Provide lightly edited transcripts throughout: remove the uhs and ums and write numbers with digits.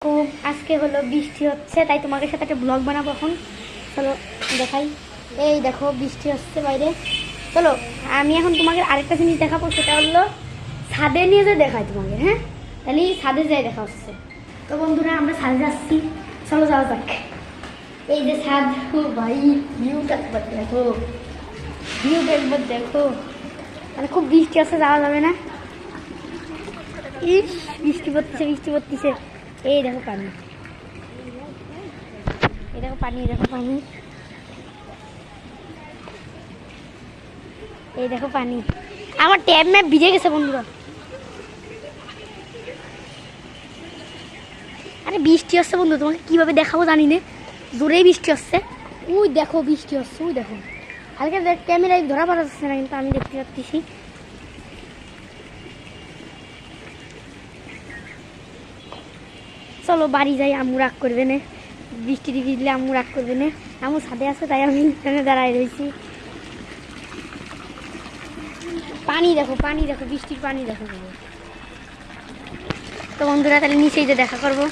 তো আজকে হলো বৃষ্টি হচ্ছে, তাই তোমাদের সাথে একটা ব্লগ বানাবো। এখন চলো দেখাই। এই দেখো বৃষ্টি হচ্ছে বাইরে। চলো আমি এখন তোমাকে আরেকটা জিনিস দেখাবো, সেটা হলো ছাদে নিয়ে যে দেখাই তোমাকে। হ্যাঁ, তাহলে ছাদে যাই দেখা হচ্ছে। তো বন্ধুরা আমরা ছাদে যাচ্ছি, চলো যাওয়া যাক। এই যে ছাদ, ভাই ভিউটা একবার দেখো, ভিউটা একবার দেখো। মানে খুব বৃষ্টি আছে, যাওয়া যাবে না। ইস, বৃষ্টি পড়তেছে, বৃষ্টি পড়তেছে। এই দেখো পানি, এই দেখো পানি, দেখো পানি, এই দেখো পানি। আমার ট্যাব ম্যাপ ভিজে গেছে বন্ধুরা। আরে বৃষ্টি হচ্ছে বন্ধু, তোমাকে কিভাবে দেখাবো জানি না, জোরেই বৃষ্টি হচ্ছে। ওই দেখো বৃষ্টি হচ্ছে, ওই দেখো। হালকা ক্যামেরায় ধরা পড়া যাচ্ছে না, কিন্তু আমি দেখতে পাচ্ছি। চলো বাড়ি যাই, আম্মু রাগ করবে না, বৃষ্টি ভিজলে আম্মু রাগ করবে না। আম্মু ছাদে আছে, তাই আমি এখানে দাঁড়ায় রয়েছি। পানি দেখো, পানি দেখো, বৃষ্টির পানি দেখো। তো বন্ধুরা তাহলে নিচেই যে দেখা করবো।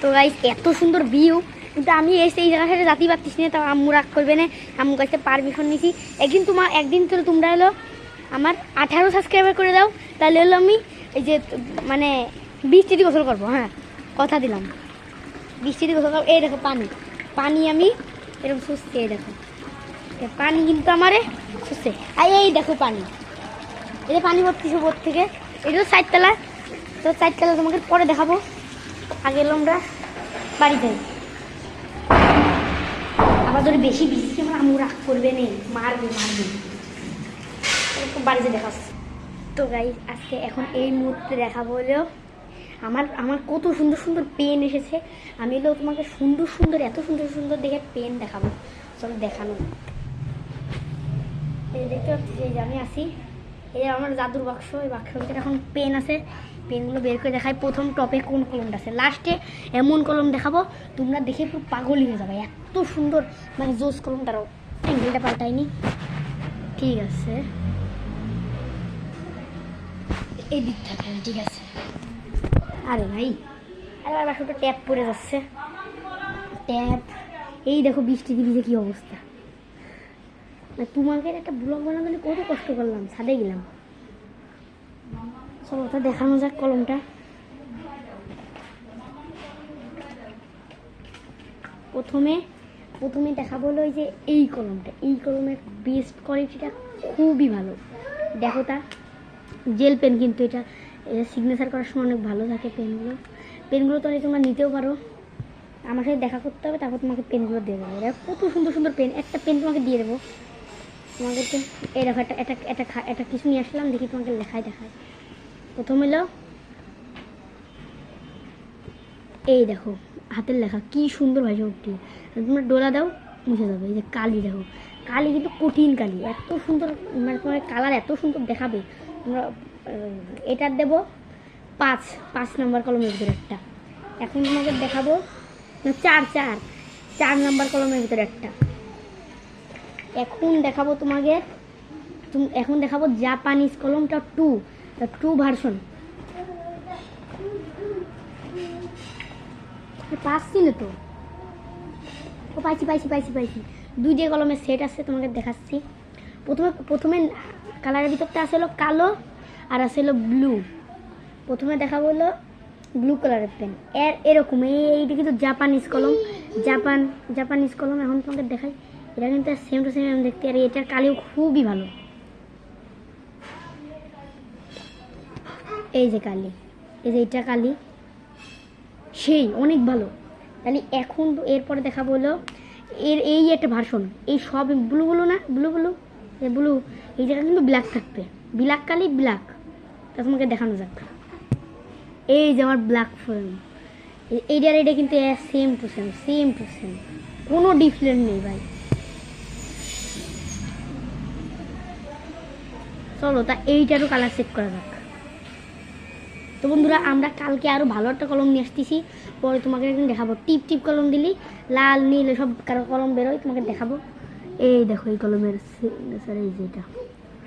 তো গাইস এত সুন্দর ভিউ, কিন্তু আমি এসে এই জায়গা সাথে যাতেই পারতিস না, তাও আম্মু রাগ করবে না। আম্মু কাছে পারমিশন নিছি। একদিন তো তোমরা এলো আমার 18 সাবস্ক্রাইবার করে দাও, তাহলে হলো আমি এই যে মানে বৃষ্টিতে গোসল করবো। হ্যাঁ, কথা দিলাম, বৃষ্টিতে গোসল করবো। এই দেখো পানি, পানি আমি এরকম সুস্থ, এই দেখো পানি কিন্তু আমারে সুস্থে। আর এই দেখো পানি, এই যে পানি ভর্তিছে উপর থেকে। এটা তো 4 তলা, তো 4 তলা তোমাকে পরে দেখাবো। আগে এলো আমরা বাড়ি যাই। আবার যদি বেশি বৃষ্টি আমার আম্মু রাগ করবে নেই, মারবে মারবে। বাড়িতে দেখাচ্ছি। তো গাইস আজকে এখন এই মুহূর্তে দেখাবো হলো আমার কত সুন্দর সুন্দর পেন এসেছে। আমি হলো তোমাকে সুন্দর সুন্দর, এত সুন্দর সুন্দর দেখে পেন দেখাবো। চলো দেখানো। এই দেখতে পাচ্ছি, এই যে আমি আসি, এই আমার জাদুর বাক্স, এই বাক্সের ভিতরে এখন পেন আছে। পেনগুলো বের করে দেখাই। প্রথম টপে কোন কলমটা আছে, লাস্টে এমন কলম দেখাবো তোমরা দেখে পুরো পাগলই হয়ে যাবে। এত সুন্দর মানে জোস কলমটারও অ্যাঙ্গেলটা পাল্টাইনি। ঠিক আছে, এই দিক থাকে, ঠিক আছে। আরে ভাই, আরে আমার বাক্সটা ট্যাপ পড়ে যাচ্ছে, ট্যাপ। এই দেখো বৃষ্টি ভিজে কি অবস্থা। তোমাকে একটা ব্লগ বানাতে কত কষ্ট করলাম, ছাদে গেলাম। চলো ওটা দেখানো যাক কলমটা। প্রথমে দেখাবো হলো ওই যে এই কলমটা। এই কলমের বেস্ট কোয়ালিটিটা খুবই ভালো। দেখো তা জেল পেন, কিন্তু এটা সিগনেচার করার সময় অনেক ভালো থাকে পেনগুলো তো তোমরা নিতেও পারো। আমার সাথে দেখা করতে হবে, তারপর তোমাকে পেনগুলো দিয়ে দেবো। দেখো কত সুন্দর সুন্দর পেন, একটা পেন তোমাকে দিয়ে দেবো তোমাদেরকে। এই দেখো একটা কিছু নিয়ে আসলাম, দেখি তোমাকে দেখায়। প্রথম এলো এই দেখো হাতের লেখা, কি সুন্দর ভাই সবটি। তোমরা ডোলা দাও মুছে যাবে। এই যে কালি দেখো, কালি কিন্তু কঠিন কালি, এত সুন্দর মানে তোমার কালার এত সুন্দর দেখাবে। তোমরা এটার দেবো 5 নম্বর কলমের ভিতরে একটা। এখন তোমাকে দেখাবো 4 নম্বর কলমের ভিতরে একটা। এখন দেখাবো জাপানিজ কলমটা 2 ভার্সন। পাচ্ছি না তো, ও পাইছি 2 কলমের সেট আছে, তোমাকে দেখাচ্ছি। প্রথমে কালারের ভিতরটা আছে হলো কালো, আর আছে হলো ব্লু। প্রথমে দেখাবো হলো ব্লু কালারের পেন, এরকম। এইটা কিন্তু জাপানিজ কলম। এখন তোমাকে দেখাই, এটা কিন্তু সেম টু সেম দেখতে। আর এটার কালিও খুবই ভালো। এই যে কালি, এই যে এটা কালি সেই অনেক ভালো। তাহলে এখন এরপরে দেখাবো হলো এই একটা ভার্সন। এই সব ব্লু না, ব্লু এই জায়গা কিন্তু ব্ল্যাক থাকবে, ব্ল্যাক কালি ব্ল্যাক। তা তোমাকে দেখানো যাক। এই যে আমার ব্ল্যাক ফোন, এটা কিন্তু সেম টু সেম, কোনো ডিফারেন্ট নেই ভাই। চলো তা এইটারও কালার চেক করা যাক। তো বন্ধুরা আমরা কালকে আরও ভালো একটা কলম নিয়ে আসতেছি, পরে তোমাকে একদিন দেখাবো। টিপ কলম দিলি লাল নীল সব কলম বেরোয়, তোমাকে দেখাবো। এই দেখো এই কলমের সিগনেচার, এই যেটা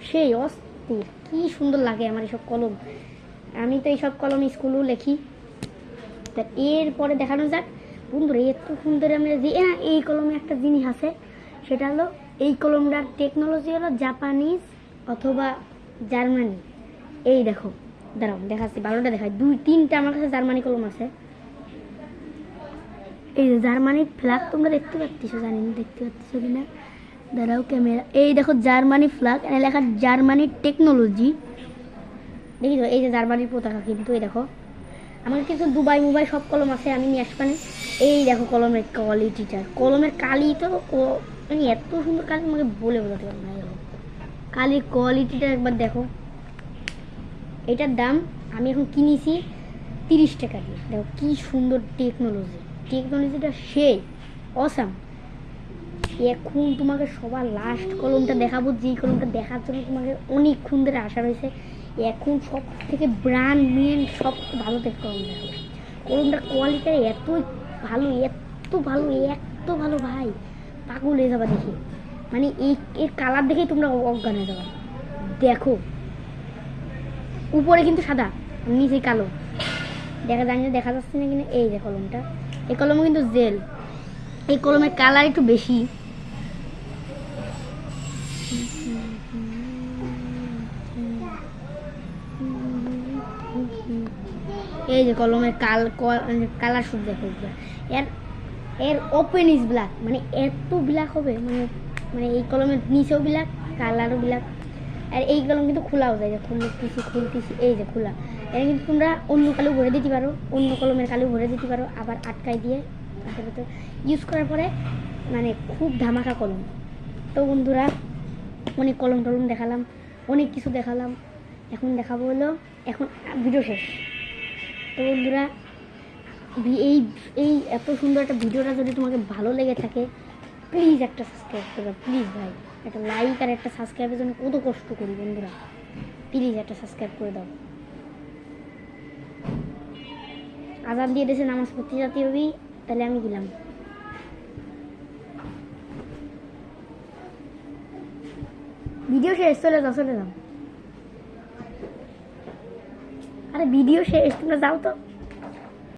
সেই অস্থির, কি সুন্দর লাগে আমার এইসব কলম। আমি তো এইসব কলম স্কুলেও লেখি। তা এরপরে দেখানো যাক বন্ধুরা এত সুন্দর আমরা যে এই কলমে একটা জিনিস আছে, সেটা হলো এই কলমটার টেকনোলজি হলো জাপানিজ অথবা জার্মানি। এই দেখো, দাঁড়াও দেখাচ্ছি, ভালোটা দেখায়, 2-3টা আমার কাছে জার্মানি কলম আছে। এই যে জার্মানি ফ্ল্যাগ তোমরা দেখতে পাচ্ছ, জানি না দেখতে পাচ্ছ কিনা, দাঁড়াও ক্যামেরা, এই দেখো জার্মানি ফ্ল্যাগ, এখানে লেখা জার্মানি টেকনোলজি, দেখি তো এই যে জার্মানির পতাকা কিন্তু। এই দেখো আমার কিন্তু দুবাই মুবাই সব কলম আছে, আমি নিয়ে আসবানে। এই দেখো কলমের কোয়ালিটিটা, কলমের কালি তো মানে এত সুন্দর কালি আমাকে বলে বোঝাতে পারবো না। দেখো কালির কোয়ালিটিটা একবার দেখো। এটার দাম আমি এখন কিনেছি 30 টাকা দিয়ে। দেখো কি সুন্দর টেকনোলজিটা সেই অসাম। এখন তোমাকে সবার লাস্ট কলমটা দেখাবো, যেই কলমটা দেখার জন্য তোমাকে অনেকক্ষণ ধরে আশা রয়েছে। এখন সব থেকে ব্র্যান্ড মেন সব ভালো থেকে কলম দেখাবো। কলমটার কোয়ালিটি এত ভালো ভাই, পাগল হয়ে যাবা দেখে। মানে এর কালার দেখেই তোমরা অজ্ঞান হয়ে যাবা। দেখো উপরে কিন্তু সাদা, নিচে কালো, জানি না দেখা যাচ্ছে না কিনা। এই যে কলমটা, এই কলমে কিন্তু জেল, এই কলমের কালার একটু বেশি। এই যে কলমের কালার শুধু দেখো, এর ওপেন ইজ ব্ল্যাক, মানে এত ব্ল্যাক হবে, মানে এই কলমের নিচেও ব্ল্যাক, কালারও ব্ল্যাক। আর এই কলম কিন্তু খোলাও যায়, যে খুলতেছি, এই যে খোলা। এটা কিন্তু তোমরা অন্য কালো ভরে দিতে পারো, অন্য কলমের কালো ভরে দিতে পারো, আবার আটকাই দিয়ে তারপরে ইউজ করার পরে মানে খুব ধামাকা কলম। তো বন্ধুরা অনেক কলম টলম দেখালাম, অনেক কিছু দেখালাম, এখন দেখাবো হলো এখন ভিডিও শেষ। তো বন্ধুরা এই এত সুন্দর একটা ভিডিওটা যদি তোমাকে ভালো লেগে থাকে, প্লিজ একটা সাবস্ক্রাইব করবে, প্লিজ ভাই, একটা লাইক আর একটা সাবস্ক্রাইবের জন্য কত কষ্ট করি বন্ধুরা, প্লিজ একটা সাবস্ক্রাইব করে দাও। আজান দিয়ে দিয়েছে, নামাজ পড়তে যেতে হবে, তাহলে আমি গেলাম। ভিডিও শেষ, চলে যাও। আরে ভিডিও শেষ, তোমরা যাও তো।